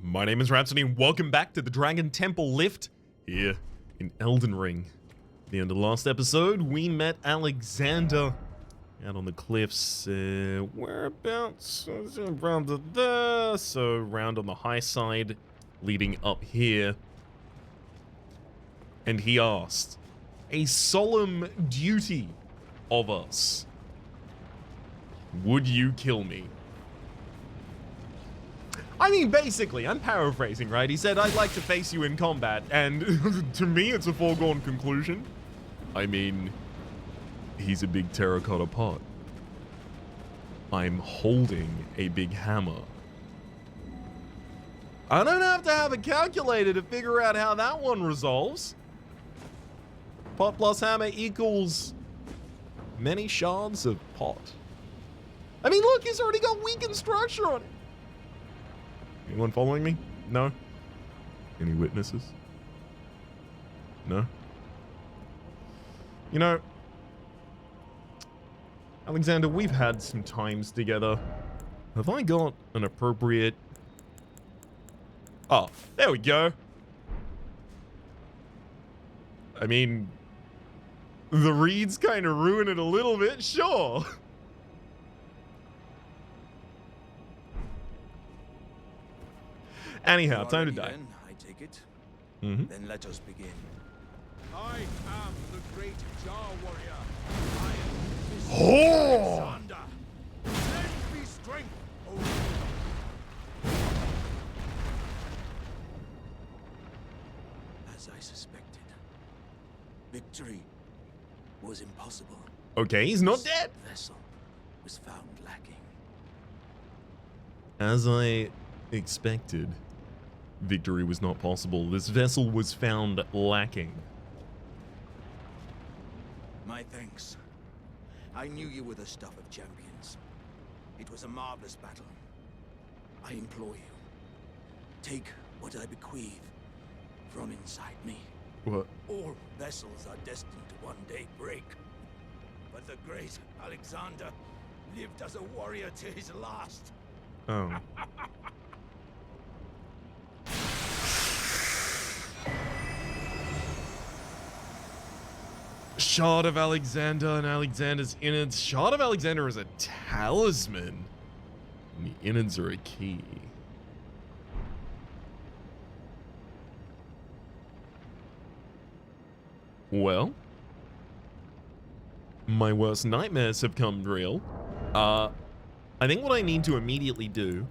My name is Rhapsody and welcome back to the Dragon Temple Lift here in Elden Ring. At the end of the last episode, we met Alexander out on the cliffs. Whereabouts? Around there. So round on the high side, leading up here. And he asked a solemn duty of us. Would you kill me? I mean, basically, I'm paraphrasing, right? He said, I'd like to face you in combat, and to me, it's a foregone conclusion. I mean, he's a big terracotta pot. I'm holding a big hammer. I don't have to have a calculator to figure out how that one resolves. Pot plus hammer equals many shards of pot. I mean, look, he's already got weakened structure on it. Anyone following me? No? Any witnesses? No? You know, Alexander, we've had some times together. Have I got an appropriate... Oh, there we go. I mean, the reeds kind of ruin it a little bit, sure. Anyhow, time to die. Then, I take it. Mm-hmm. Then let us begin. I am the great Jar Warrior. I am Oh! Alexander. Lend me strength, O As I suspected, victory was impossible. Okay, he's not dead. The vessel was found lacking. As I expected, victory was not possible. This vessel was found lacking. My thanks. I knew you were the stuff of champions. It was a marvelous battle. I implore you, take what I bequeath from inside me. What? All vessels are destined to one day break. But the great Alexander lived as a warrior to his last. Oh. Shard of Alexander and Alexander's innards. Shard of Alexander is a talisman. And the innards are a key. Well, my worst nightmares have come real. I think what I need to immediately do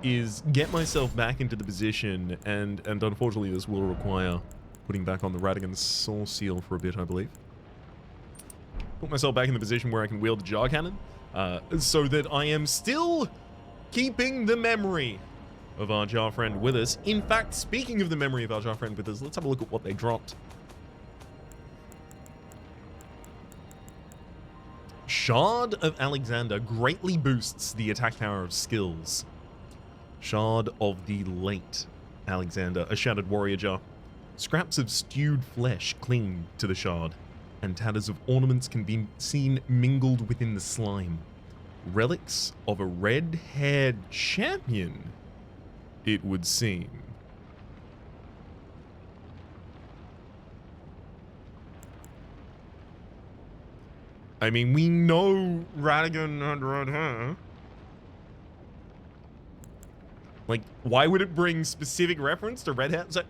is get myself back into the position, and unfortunately this will require putting back on the Radigan Soul Seal for a bit, I believe. Put myself back in the position where I can wield the jar cannon, so that I am still keeping the memory of our jar friend with us. In fact, speaking of the memory of our jar friend with us, let's have a look at what they dropped. Shard of Alexander greatly boosts the attack power of skills. Shard of the late Alexander, a shattered warrior jar. Scraps of stewed flesh cling to the shard, and tatters of ornaments can be seen mingled within the slime. Relics of a red-haired champion, it would seem. I mean, we know Radigan had red hair. Like, why would it bring specific reference to red hair? So,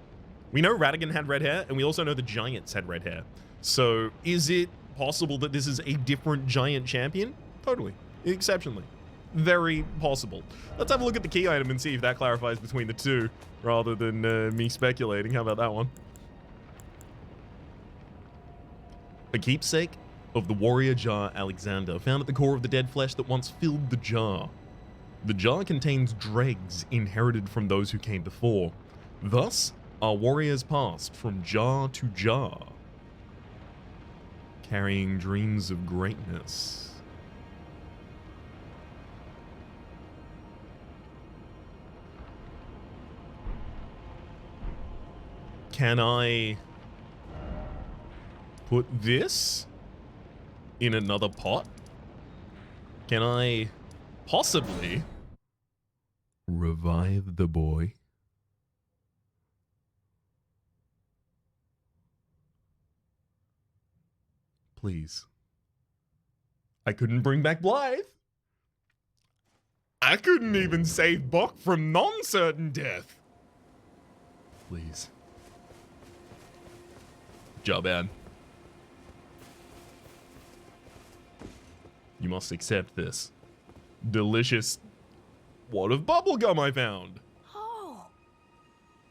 we know Radigan had red hair, and we also know the giants had red hair. So, is it possible that this is a different giant champion? Totally. Exceptionally. Very possible. Let's have a look at the key item and see if that clarifies between the two, rather than me speculating. How about that one? A keepsake of the warrior jar Alexander, found at the core of the dead flesh that once filled the jar. The jar contains dregs inherited from those who came before. Thus, our warriors passed from jar to jar, carrying dreams of greatness. Can I put this in another pot? Can I possibly revive the boy? Please. I couldn't bring back Blythe. I couldn't even save Bok from non-certain death. Please. Joban. You must accept this delicious wad of bubblegum I found. Oh,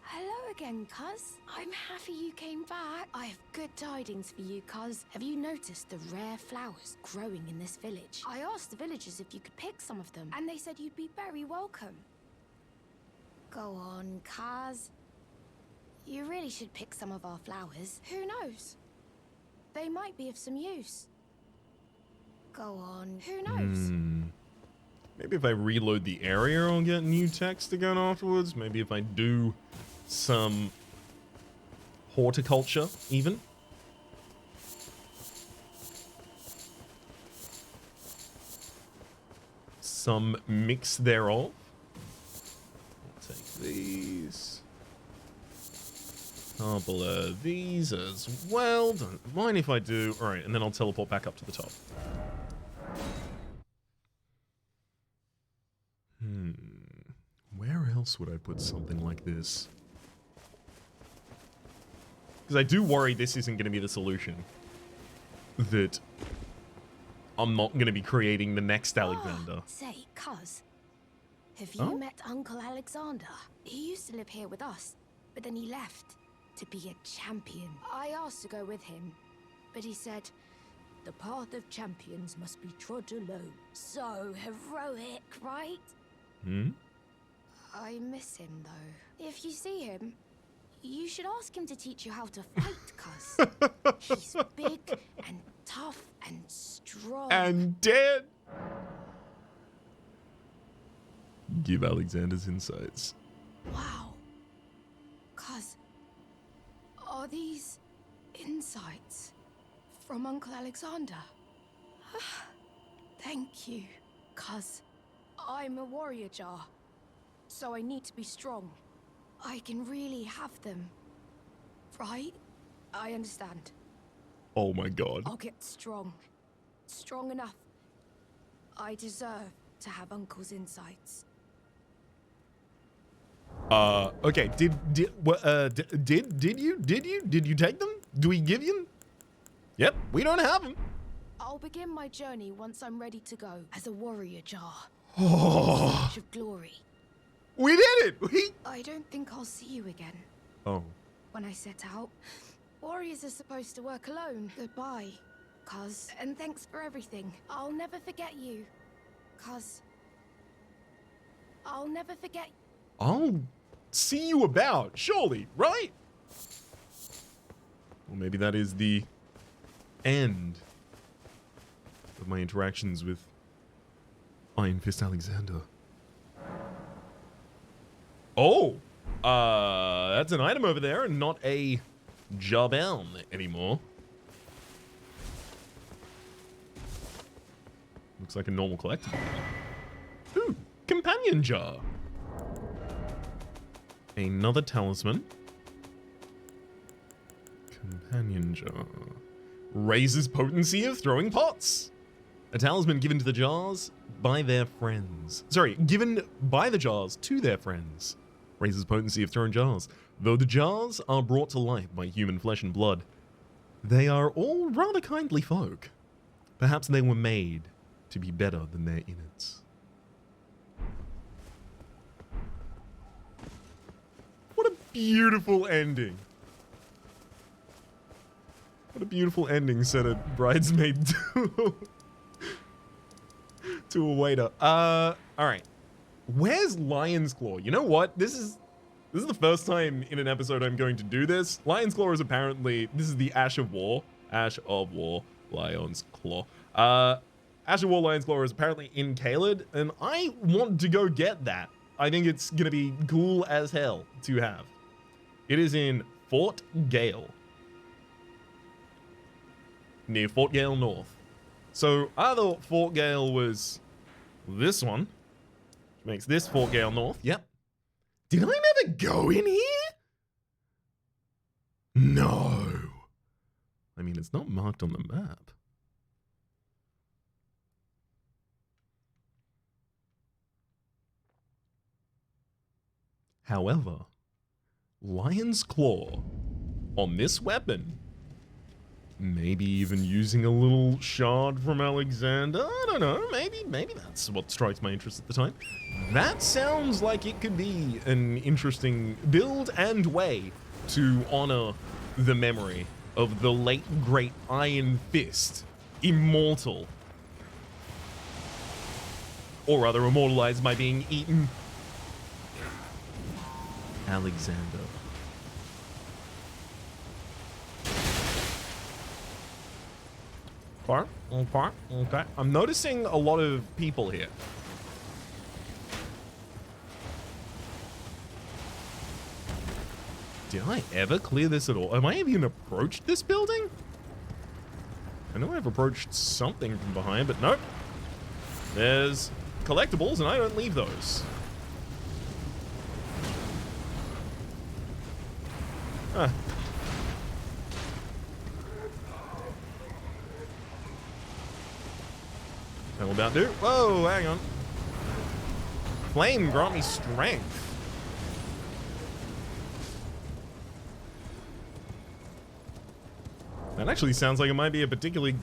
hello again, cuz. I'm happy you came back. I have good tidings for you, cuz. Have you noticed the rare flowers growing in this village? I asked the villagers if you could pick some of them, and they said you'd be very welcome. Go on, cuz. You really should pick some of our flowers. Who knows? They might be of some use. Go on, who knows? Maybe if I reload the area, I'll get new text again afterwards. Maybe if I do some horticulture, even. Some mix thereof. I'll take these. Couple of these as well. Don't mind if I do. All right, and then I'll teleport back up to the top. Where else would I put something like this? Because I do worry this isn't going to be the solution. That I'm not going to be creating the next Alexander. Say, cuz, have you met Uncle Alexander? He used to live here with us, but then he left to be a champion. I asked to go with him, but he said, the path of champions must be trod alone. So heroic, right? I miss him, though. If you see him, you should ask him to teach you how to fight, cuz. He's big and tough and strong. And dead! Give Alexander's insights. Wow. Cuz, are these insights from Uncle Alexander? Thank you, cuz I'm a warrior jar, so I need to be strong. I can really have them, right? I understand. Oh my god. I'll get strong. Strong enough. I deserve to have Uncle's insights. Okay, did you take them? Do we give you them? Yep, we don't have them. I'll begin my journey once I'm ready to go as a warrior jar. Oh, Search of glory. we did it! I don't think I'll see you again. Oh. When I set out, warriors are supposed to work alone. Goodbye, cuz. And thanks for everything. I'll never forget you, cuz. I'll never forget. I'll see you about, surely, right? Well, maybe that is the end of my interactions with Iron Fist Alexander. Oh, that's an item over there and not a Joban anymore. Looks like a normal collectible. Ooh, companion jar. Another talisman. Companion jar. Raises potency of throwing pots. A talisman given to the jars by their friends. Sorry, given by the jars to their friends. Raises potency of throwing jars. Though the jars are brought to life by human flesh and blood, they are all rather kindly folk. Perhaps they were made to be better than their innards. What a beautiful ending. What a beautiful ending, said a bridesmaid to a waiter. Alright. Where's Lion's Claw? You know what? This is the first time in an episode I'm going to do this. Lion's Claw is apparently, this is the Ash of War. Ash of War, Lion's Claw. Ash of War, Lion's Claw is apparently in Caelid, and I want to go get that. I think it's gonna be cool as hell to have. It is in Fort Gale. Near Fort Gale North. So I thought Fort Gale was this one. Which makes this Fort Gale North. Yep. Did I never go in here? No. I mean, it's not marked on the map. However, Lion's Claw on this weapon, maybe even using a little shard from Alexander, I don't know, maybe that's what strikes my interest at the time. That sounds like it could be an interesting build and way to honor the memory of the late great Iron Fist, immortal. Or rather, immortalized by being eaten. Alexander. Okay. I'm noticing a lot of people here. Did I ever clear this at all? Have I even approached this building? I know I've approached something from behind, but nope. There's collectibles, and I don't leave those. Huh. That'll about do. Whoa, hang on. Flame grant me strength. That actually sounds like it might be a particularly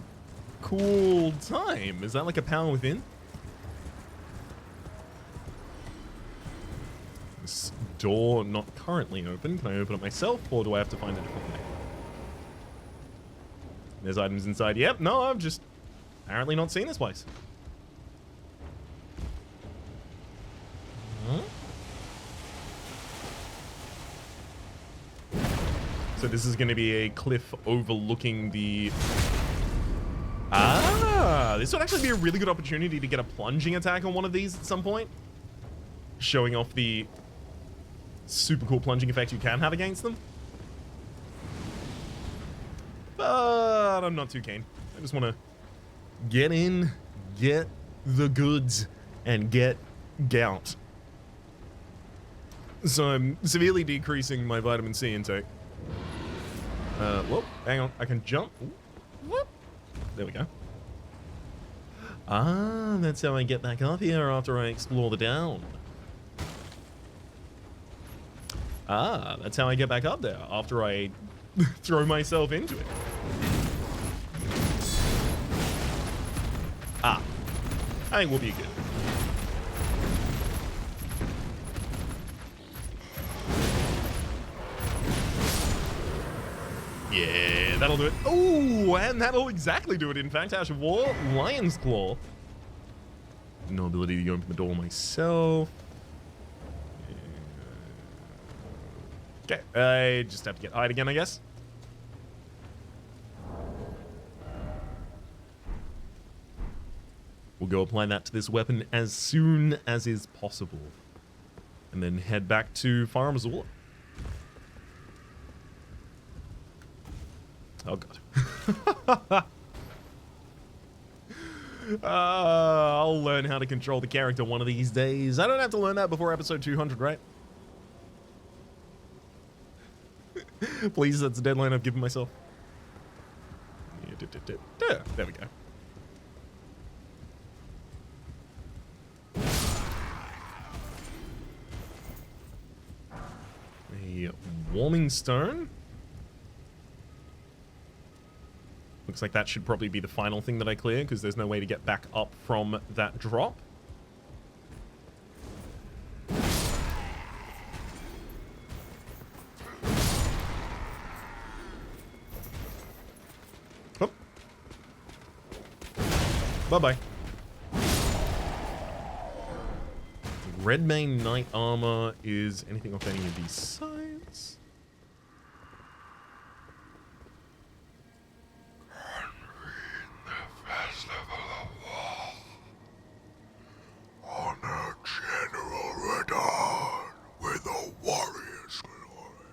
cool time. Is that like a power within? This door not currently open. Can I open it myself, or do I have to find a different way? There's items inside. Yep, no, I've just apparently not seen this place. Huh? So this is going to be a cliff overlooking the... Ah, this would actually be a really good opportunity to get a plunging attack on one of these at some point. Showing off the super cool plunging effect you can have against them. But I'm not too keen. I just want to get in, get the goods, and get gout. So I'm severely decreasing my vitamin C intake. Whoop, hang on, I can jump. Ooh, whoop. There we go. Ah, that's how I get back up here after I explore the down. Ah, that's how I get back up there after I throw myself into it. Ah, I think we'll be good. Yeah, that'll do it. Oh, and that'll exactly do it, in fact. Ash of War, Lion's Claw. No ability to open the door myself. Okay, I just have to get hide again, I guess. We'll go apply that to this weapon as soon as is possible. And then head back to FromSoftware. Oh god. I'll learn how to control the character one of these days. I don't have to learn that before episode 200, right? Please, that's the deadline I've given myself. There we go. A warming stone. Looks like that should probably be the final thing that I clear, because there's no way to get back up from that drop. Oh. Bye-bye. Redmane Knight Armor is anything off any of these sides? Honor General Radon with a warrior's glory.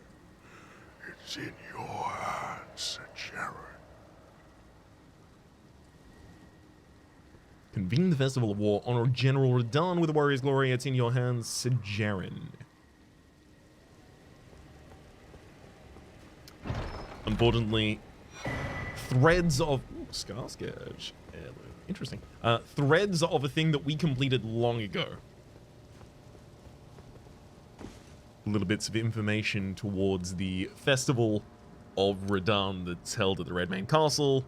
It's in your hands, Sharon. Convene the Festival of War. Honor General Radon with a warrior's glory. It's in your hands, Sajarin. Unfortunately, threads of... Ooh, Scar Scourge. Interesting. Threads of a thing that we completed long ago. little bits of information towards the Festival of Redan that's held at the Redmane Castle,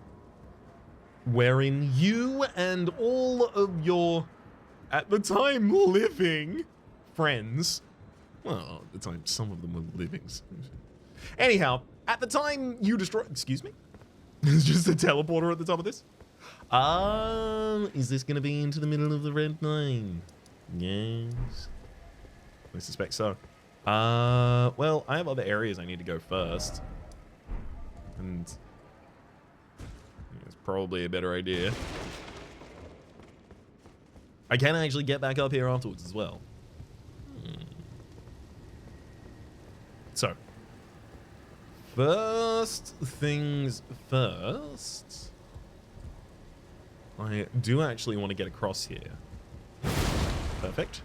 wherein you and all of your, at the time, living friends, well, at the time, some of them were livings. Anyhow, at the time you destroyed, excuse me? There's just a teleporter at the top of this. Is this going to be into the middle of the Red Line? Yes. I suspect so. Well, I have other areas I need to go first. And it's probably a better idea. I can actually get back up here afterwards as well. So, first things first, I do actually want to get across here. Perfect.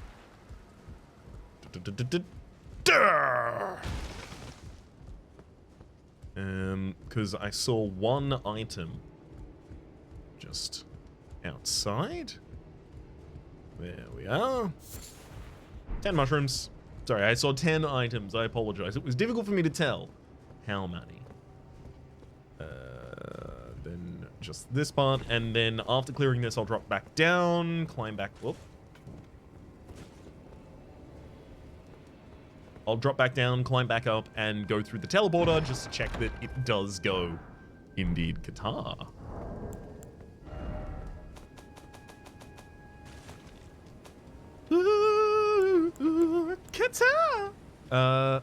Because I saw one item just outside. There we are. 10 mushrooms. Sorry, I saw 10 items. I apologize. It was difficult for me to tell how many. Then just this part, and then after clearing this, I'll drop back down, climb back. Whoop. I'll drop back down, climb back up, and go through the teleporter just to check that it does go indeed Qatar. Qatar!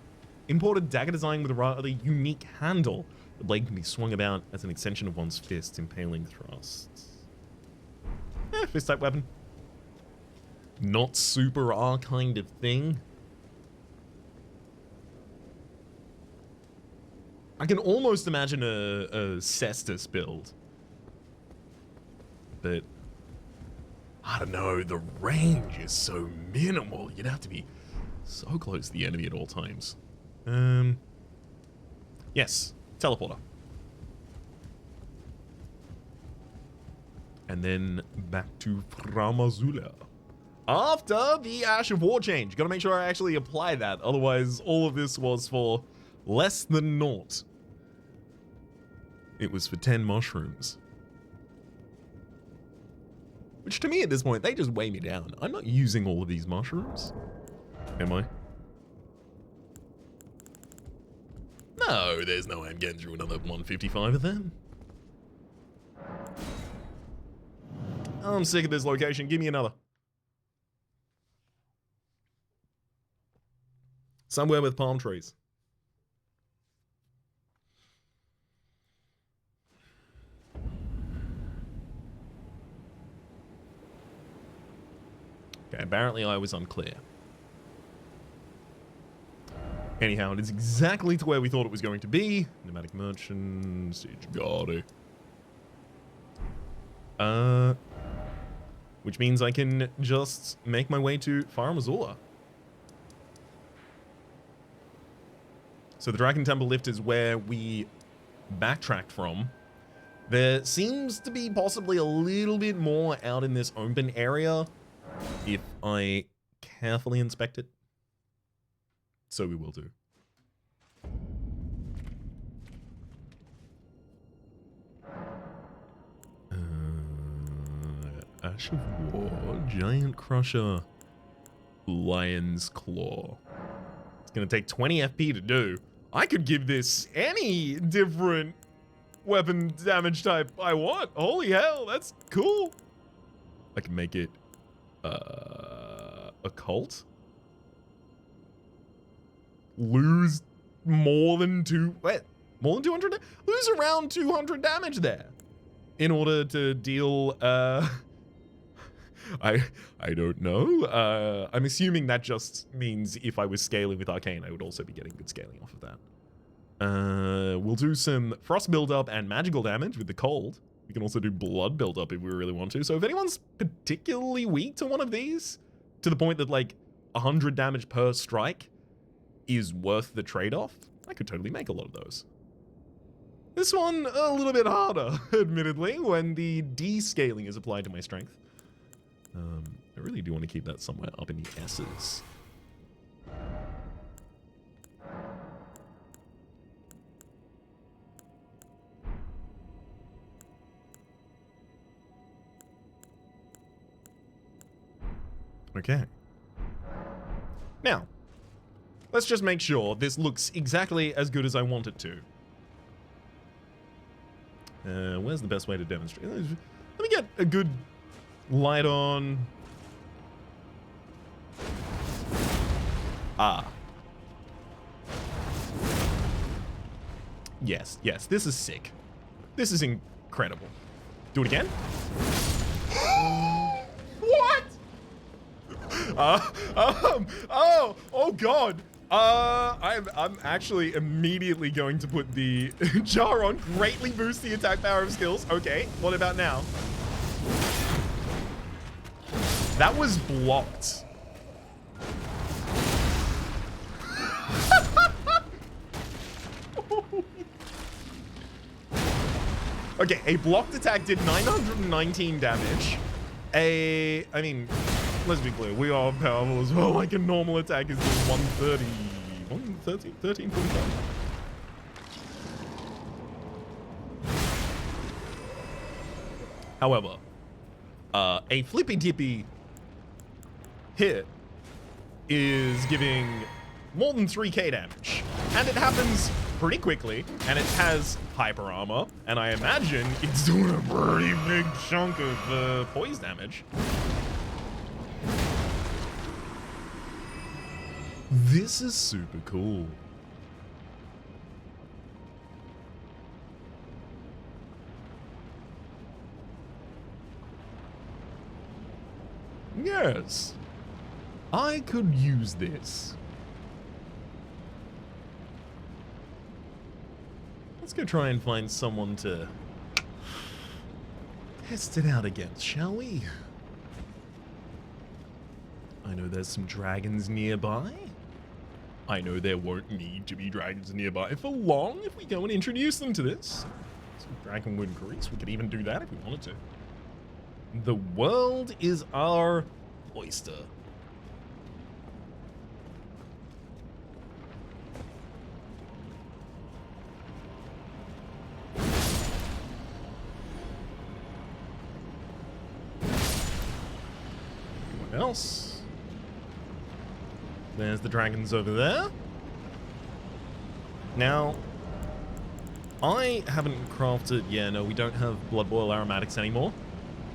Imported dagger design with a rather unique handle. The blade can be swung about as an extension of one's fist, impaling thrusts. Fist type weapon. Not super R kind of thing. I can almost imagine a Cestus build. But I don't know, the range is so minimal. You'd have to be so close to the enemy at all times. Yes, teleporter. And then back to FromSoftware. After the Ash of War change. Gotta make sure I actually apply that. Otherwise, all of this was for less than naught. It was for 10 mushrooms. Which to me at this point, they just weigh me down. I'm not using all of these mushrooms. Am I? No, there's no way I'm getting through another 155 of them. I'm sick of this location. Give me another. Somewhere with palm trees. Okay, apparently I was unclear. Anyhow, it is exactly to where we thought it was going to be. Pneumatic merchant, siege guard. Which means I can just make my way to FromSoftware. So the Dragon Temple lift is where we backtracked from. There seems to be possibly a little bit more out in this open area if I carefully inspect it. So we will do. Ash of War, Giant Crusher, Lion's Claw. It's gonna take 20 FP to do. I could give this any different weapon damage type I want. Holy hell, that's cool. I can make it occult. Lose more than 200? Lose around 200 damage there in order to deal, I don't know. I'm assuming that just means if I was scaling with Arcane, I would also be getting good scaling off of that. We'll do some frost buildup and magical damage with the cold. We can also do blood buildup if we really want to. So if anyone's particularly weak to one of these, to the point that like 100 damage per strike is worth the trade-off, I could totally make a lot of those. This one, a little bit harder, admittedly, when the descaling is applied to my strength. I really do want to keep that somewhere up in the S's. Okay. Now, let's just make sure this looks exactly as good as I want it to. Where's the best way to demonstrate? Let me get a good light on. Ah. Yes, yes, this is sick. This is incredible. Do it again. What? Oh God. I'm actually immediately going to put the jar on. Greatly boost the attack power of skills. Okay, what about now? That was blocked. Okay, a blocked attack did 919 damage. I mean, let's be clear, we are powerful as well. Like a normal attack is 130, 130, 13, 45. However, a flippy dippy hit is giving more than 3k damage, and it happens pretty quickly, and it has hyper armor, and I imagine it's doing a pretty big chunk of poise damage. This is super cool. Yes, I could use this. Let's go try and find someone to test it out against, shall we? I know there's some dragons nearby. I know there won't need to be dragons nearby for long if we go and introduce them to this. Some dragonwood grease, we could even do that if we wanted to. The world is our oyster. Else. There's the dragons over there. Now, I haven't crafted... Yeah, no, we don't have blood boil aromatics anymore.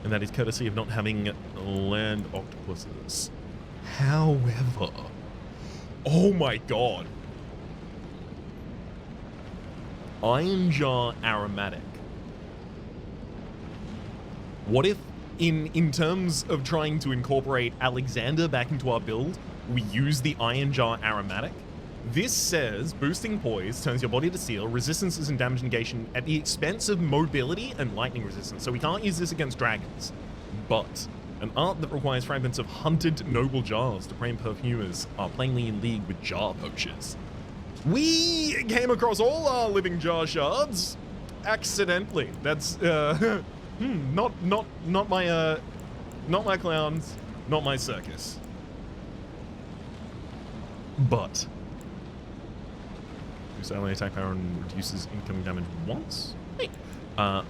And that is courtesy of not having land octopuses. However... Oh my god. Iron Jar aromatic. What if in terms of trying to incorporate Alexander back into our build, we use the Iron Jar aromatic? This says, boosting poise turns your body to steel, resistances and damage negation at the expense of mobility and lightning resistance. So we can't use this against dragons. But an art that requires fragments of hunted noble jars to frame perfumers are plainly in league with jar poachers. We came across all our living jar shards accidentally. That's not my clowns, not my circus. But boosts ally attack power and reduces incoming damage once. Hey. But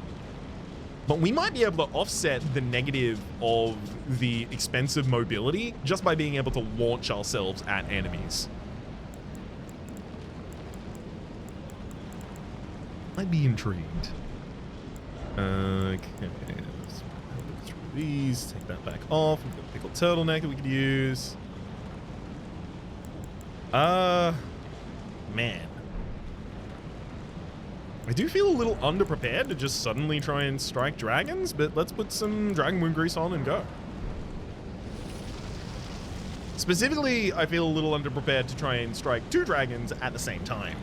we might be able to offset the negative of the expensive mobility just by being able to launch ourselves at enemies. I'd be intrigued. Okay, let's look through these, take that back off. We've got a pickled turtleneck that we could use. Man. I do feel a little underprepared to just suddenly try and strike dragons, but let's put some dragon wound grease on and go. Specifically, I feel a little underprepared to try and strike 2 dragons at the same time.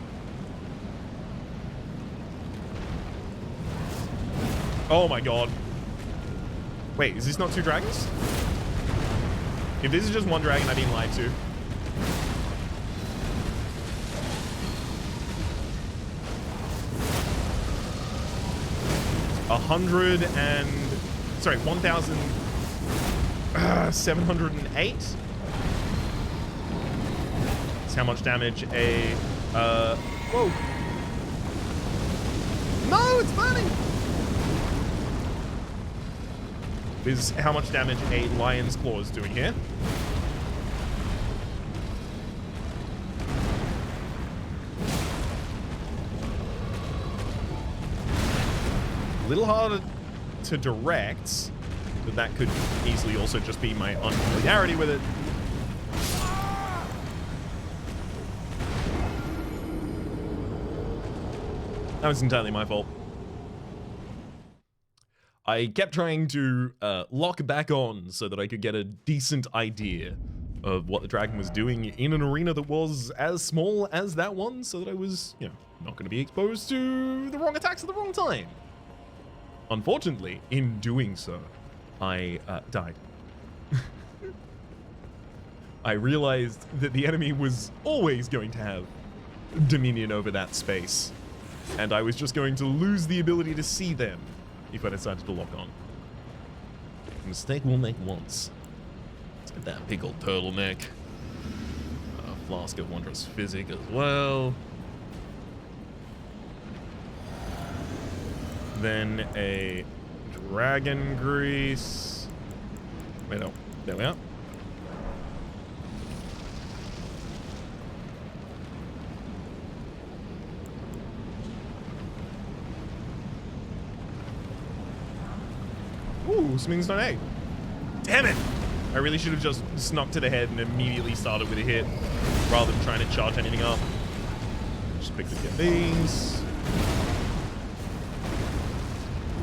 Oh my god. Wait, is this not 2 dragons? If this is just 1 dragon, I've been lied to. Sorry, 1,708. That's how much damage a, whoa. No, it's burning! is how much damage a lion's claw is doing here. A little harder to direct, but that could easily also just be my unfamiliarity with it. That was entirely my fault. I kept trying to lock back on so that I could get a decent idea of what the dragon was doing in an arena that was as small as that one, so that I was, you know, not going to be exposed to the wrong attacks at the wrong time. Unfortunately, in doing so, I died. I realized that the enemy was always going to have dominion over that space, and I was just going to lose the ability to see them if I decided to lock on. A mistake we'll make once. Let's get that big old turtleneck. A flask of wondrous physic as well. Then a dragon grease. Wait, no. There we are. Ooh, swings on A. Damn it! I really should have just snuck to the head and immediately started with a hit rather than trying to charge anything up. Just quickly get these.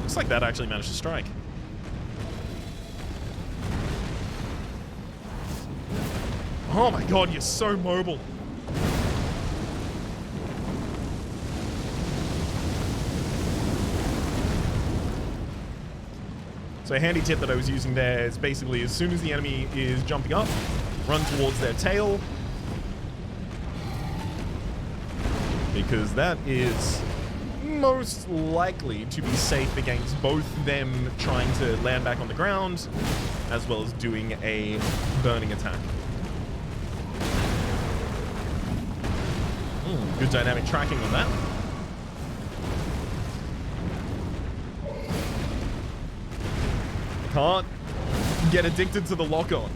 Looks like that actually managed to strike. Oh my god, you're so mobile. So a handy tip that I was using there is basically as soon as the enemy is jumping up, run towards their tail. Because that is most likely to be safe against both them trying to land back on the ground, as well as doing a burning attack. Good dynamic tracking on that. Can't get addicted to the lock-on.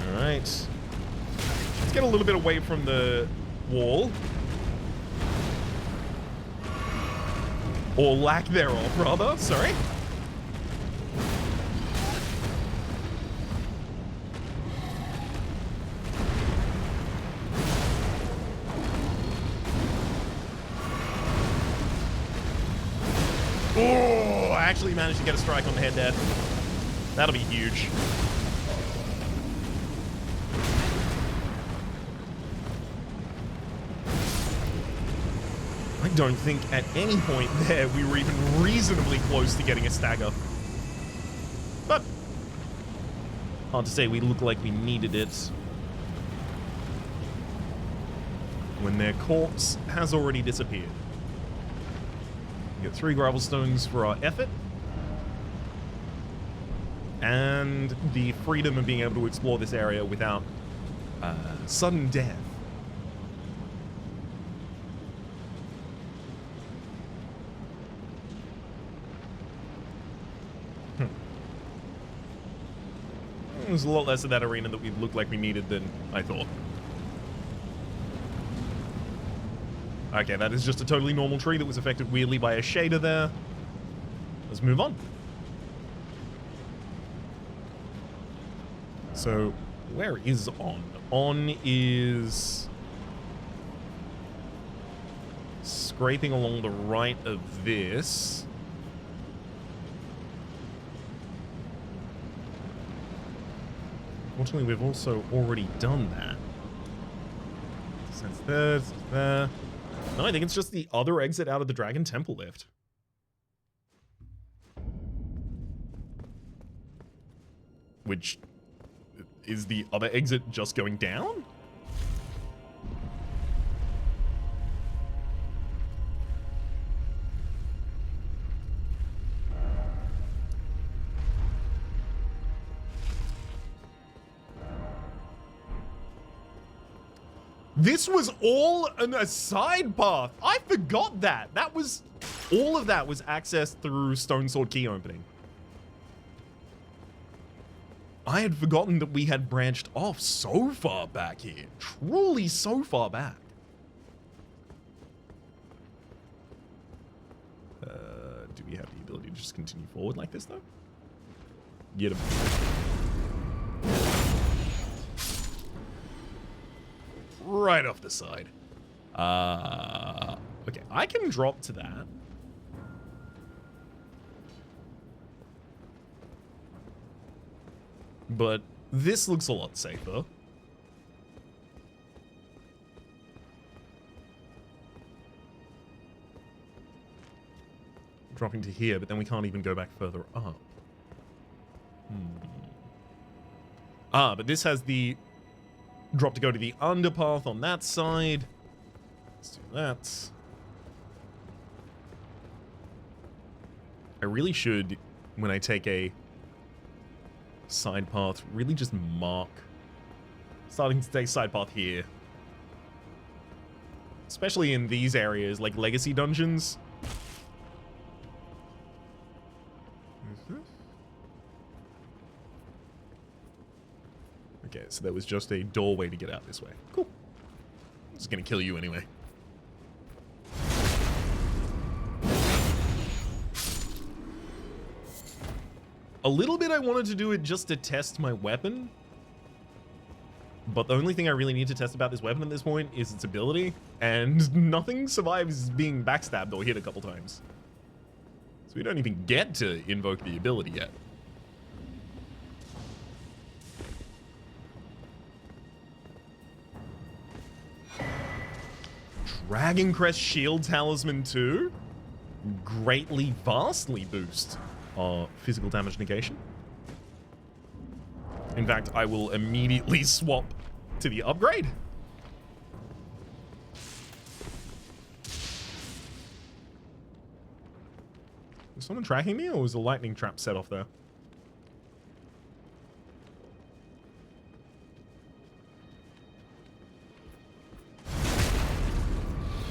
Alright. Let's get a little bit away from the wall. Or lack thereof, rather. Sorry. Oh, I actually managed to get a strike on the head there. That'll be huge. I don't think at any point there we were even reasonably close to getting a stagger. But hard to say we look like we needed it when their corpse has already disappeared. We get 3 gravel stones for our effort. And the freedom of being able to explore this area without sudden death. There's a lot less of that arena that we looked like we needed than I thought. Okay, that is just a totally normal tree that was affected weirdly by a shader there. Let's move on. So, where is On? On is scraping along the right of this. Fortunately, we've also already done that. Since there, since there. No, I think it's just the other exit out of the Dragon Temple lift. Which, is the other exit just going down? This was all a side path. I forgot that. All of that was accessed through Stone Sword key opening. I had forgotten that we had branched off so far back here. Truly so far back. Do we have the ability to just continue forward like this, though? Get him. Right off the side. Okay, I can drop to that. But this looks a lot safer. Dropping to here, but then we can't even go back further up. Ah, but this has the drop to go to the underpath on that side. Let's do that. I really should, when I take a side path, really just mark starting to take side path here. Especially in these areas, like legacy dungeons. Okay, so there was just a doorway to get out this way. Cool. I'm just gonna kill you anyway. A little bit I wanted to do it just to test my weapon. But the only thing I really need to test about this weapon at this point is its ability. And nothing survives being backstabbed or hit a couple times. So we don't even get to invoke the ability yet. Dragon Crest Shield Talisman 2. Greatly, vastly boost our physical damage negation. In fact, I will immediately swap to the upgrade. Was someone tracking me, or was a lightning trap set off there?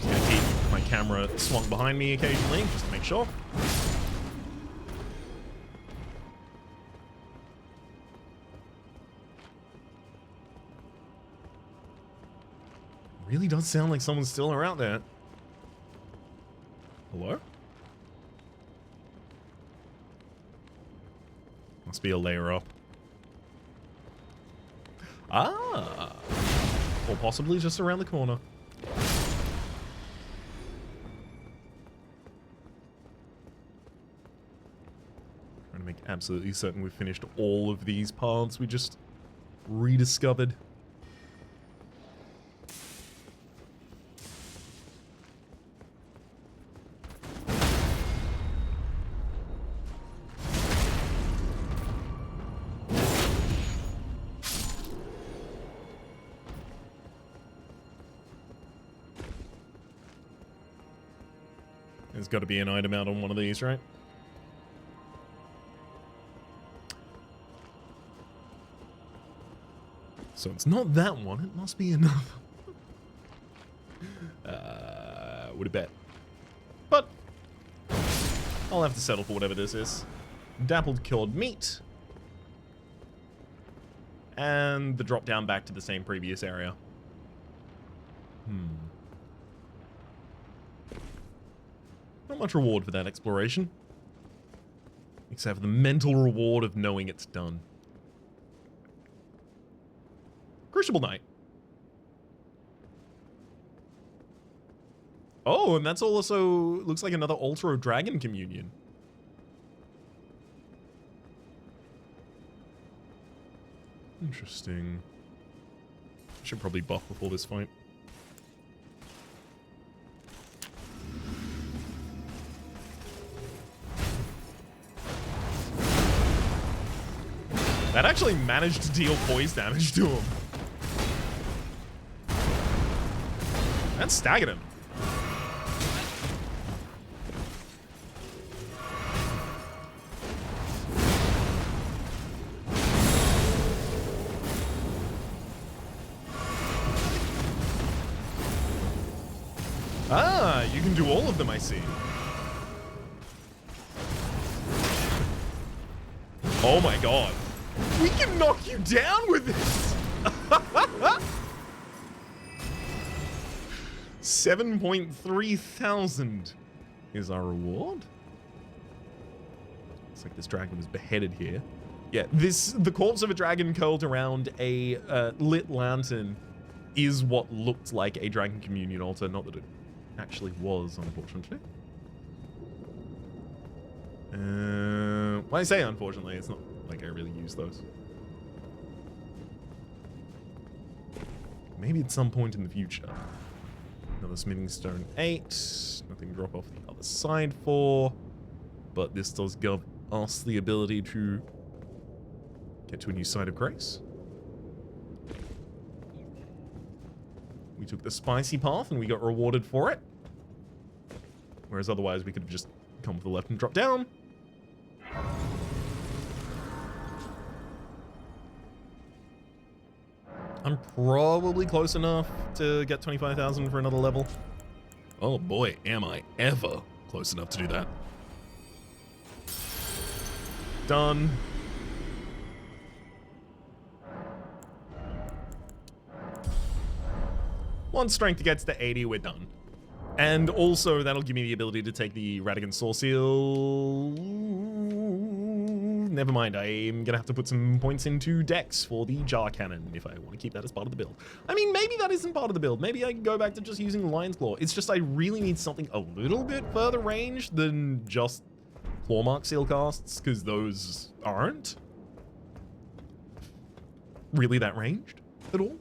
Just gonna keep my camera swung behind me occasionally, just to make sure. Really does sound like someone's still around there. Hello? Must be a layer up. Ah! Or possibly just around the corner. Trying to make absolutely certain we've finished all of these paths we just rediscovered. There's got to be an item out on one of these, right? So it's not that one. It must be another. Would have bet. But I'll have to settle for whatever this is. Dappled cured meat. And the drop down back to the same previous area. Not much reward for that exploration. Except for the mental reward of knowing it's done. Crucible Knight. Oh, and that's also looks like another altar of Dragon Communion. Interesting. I should probably buff before this fight. That actually managed to deal poise damage to him. That staggered him. Ah, you can do all of them, I see. Oh my god. We can knock you down with this! 7.3 thousand is our reward. Looks like this dragon was beheaded here. Yeah, the corpse of a dragon curled around a lit lantern is what looked like a dragon communion altar. Not that it actually was, unfortunately. When I say unfortunately, it's not like I really use those. Maybe at some point in the future. Another smithing stone 8. Nothing to drop off the other side for. But this does give us the ability to get to a new site of grace. We took the spicy path and we got rewarded for it. Whereas otherwise we could have just come to the left and drop down. I'm probably close enough to get 25,000 for another level. Oh boy, am I ever close enough to do that. Done. Once strength gets to 80, we're done. And also, that'll give me the ability to take the Radigan Soul Seal. Never mind, I'm gonna have to put some points into Dex for the Jar Cannon if I want to keep that as part of the build. I mean, maybe that isn't part of the build. Maybe I can go back to just using Lion's Claw. It's just I really need something a little bit further range than just Clawmark Seal casts, because those aren't really that ranged at all.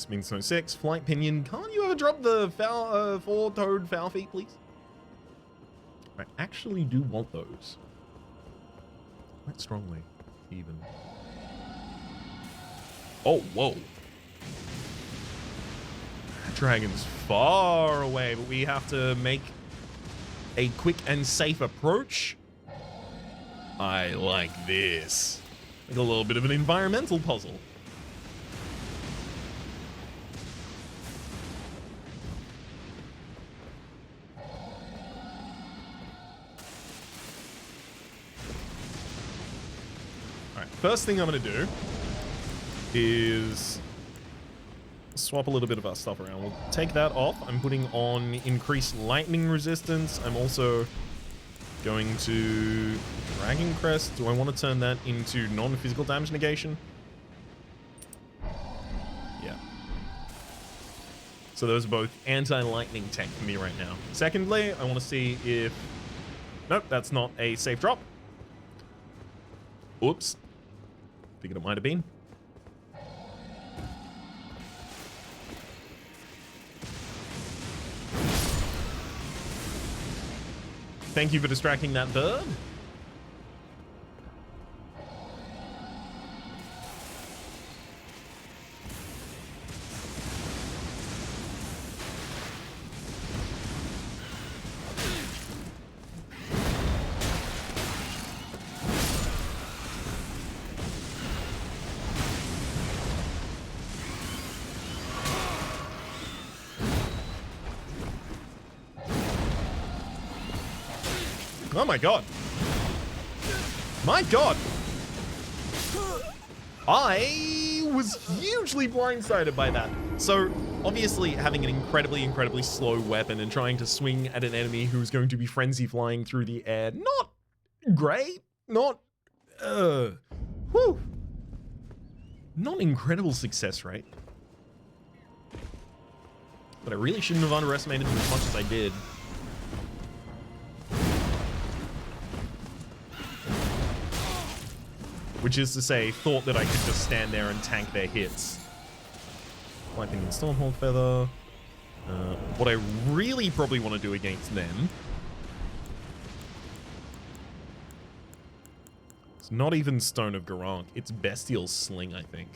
Means no 6. Flight Pinion. Can't you ever drop the four-toed foul feet, please? I actually do want those. Quite strongly, even. Oh, whoa. That dragon's far away, but we have to make a quick and safe approach. I like this. Like a little bit of an environmental puzzle. First thing I'm going to do is swap a little bit of our stuff around. We'll take that off. I'm putting on increased lightning resistance. I'm also going to Dragon Crest. Do I want to turn that into non-physical damage negation? Yeah. So those are both anti-lightning tech for me right now. Secondly, I want to see if... Nope, that's not a safe drop. Oops. Figured it might have been. Thank you for distracting that bird. Oh my god. My god. I was hugely blindsided by that. So, obviously, having an incredibly slow weapon and trying to swing at an enemy who's going to be frenzy flying through the air, not great. Not, whew. Not incredible success rate. But I really shouldn't have underestimated them as much as I did. Which is to say, thought that I could just stand there and tank their hits. Wiping in Stormhawk Feather. What I really probably want to do against them... It's not even Stone of Garant. It's Bestial Sling, I think.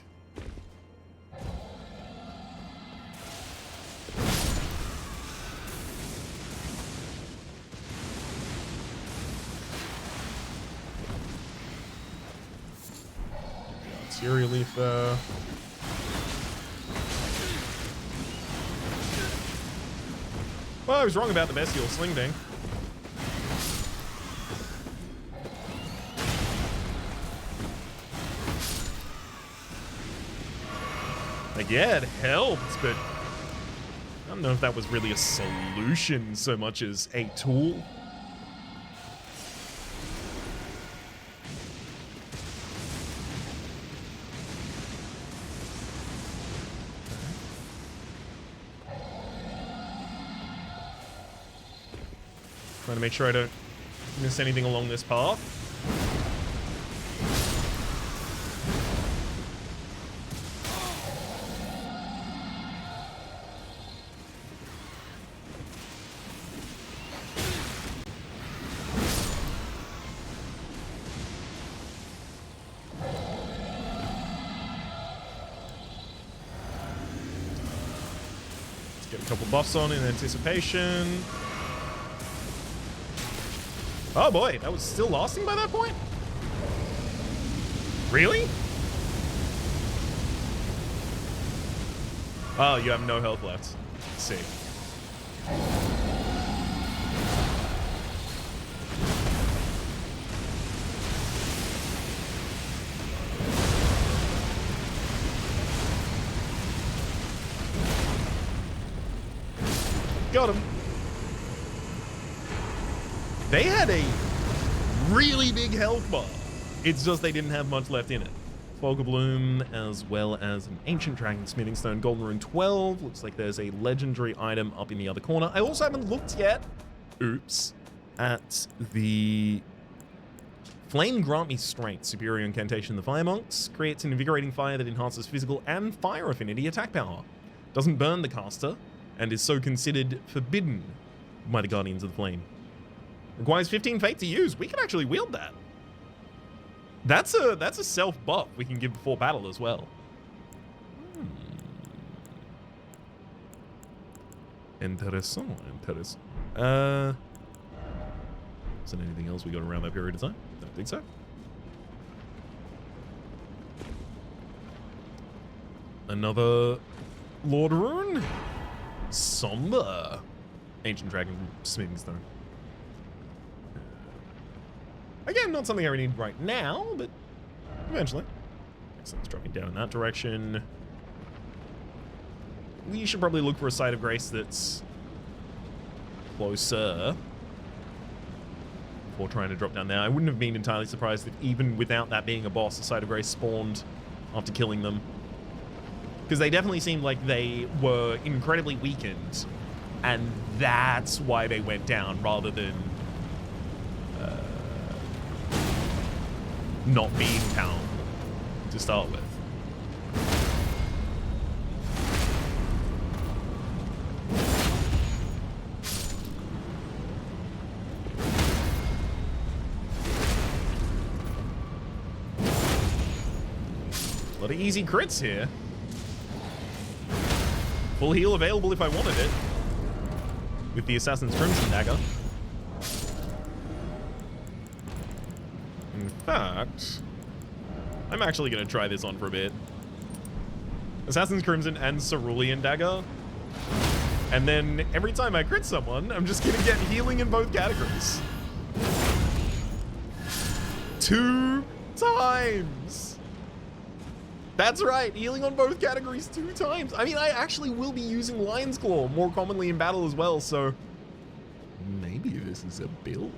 Materia Leaf there. Well, I was wrong about the Bestial Sling Ding. Like, yeah, it helped, but I don't know if that was really a solution so much as a tool. Trying to make sure I don't miss anything along this path. Let's get a couple buffs on in anticipation. Oh boy, that was still lasting by that point? Really? Oh, you have no health left. Let's see. Got him. They had a really big health bar. It's just they didn't have much left in it. Fog of Bloom, as well as an Ancient Dragon Smithing Stone, Golden Rune 12. Looks like there's a legendary item up in the other corner. I also haven't looked yet, oops, at the Flame Grant Me Strength. Superior incantation of the Fire Monks. Creates an invigorating fire that enhances physical and fire affinity attack power. Doesn't burn the caster, and is so considered forbidden by the Guardians of the Flame. Requires 15 fate to use. We can actually wield that. That's a self buff we can give before battle as well. Interessant. Is there anything else we got around that period of time? Don't think so. Another Lord Rune. Somber. Ancient Dragon Smithing Stone. Again, not something I really need right now, but eventually. Excellent, dropping down in that direction. We should probably look for a Site of Grace that's closer before trying to drop down there. I wouldn't have been entirely surprised if even without that being a boss, the Site of Grace spawned after killing them. Because they definitely seemed like they were incredibly weakened, and that's why they went down rather than not being powerful to start with. A lot of easy crits here. Full heal available if I wanted it. With the Assassin's Crimson Dagger. In fact, I'm actually going to try this on for a bit. Assassin's Crimson and Cerulean Dagger. And then every time I crit someone, I'm just going to get healing in both categories. 2 times! That's right, healing on both categories 2 times. I mean, I actually will be using Lion's Claw more commonly in battle as well, so maybe this is a build.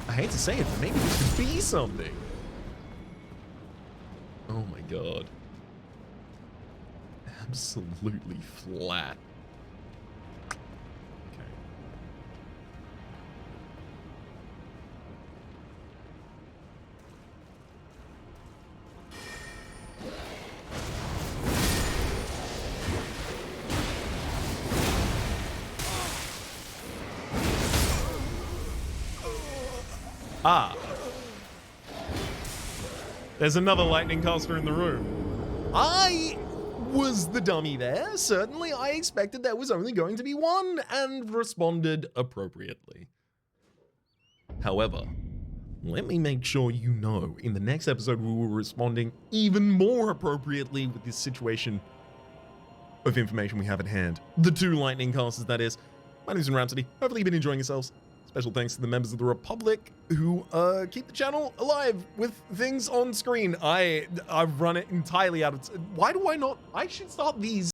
I hate to say it, but maybe this could be something. Oh my god. Absolutely flat. Okay. Ah. There's another lightning caster in the room. I was the dummy there. Certainly, I expected there was only going to be one and responded appropriately. However, let me make sure you know, in the next episode, we will be responding even more appropriately with this situation of information we have at hand. The 2 lightning casters, that is. My name is Rhapsody. Hopefully you've been enjoying yourselves. Special thanks to the members of the Republic who keep the channel alive with things on screen. I've run it entirely out of... Why do I not... I should start these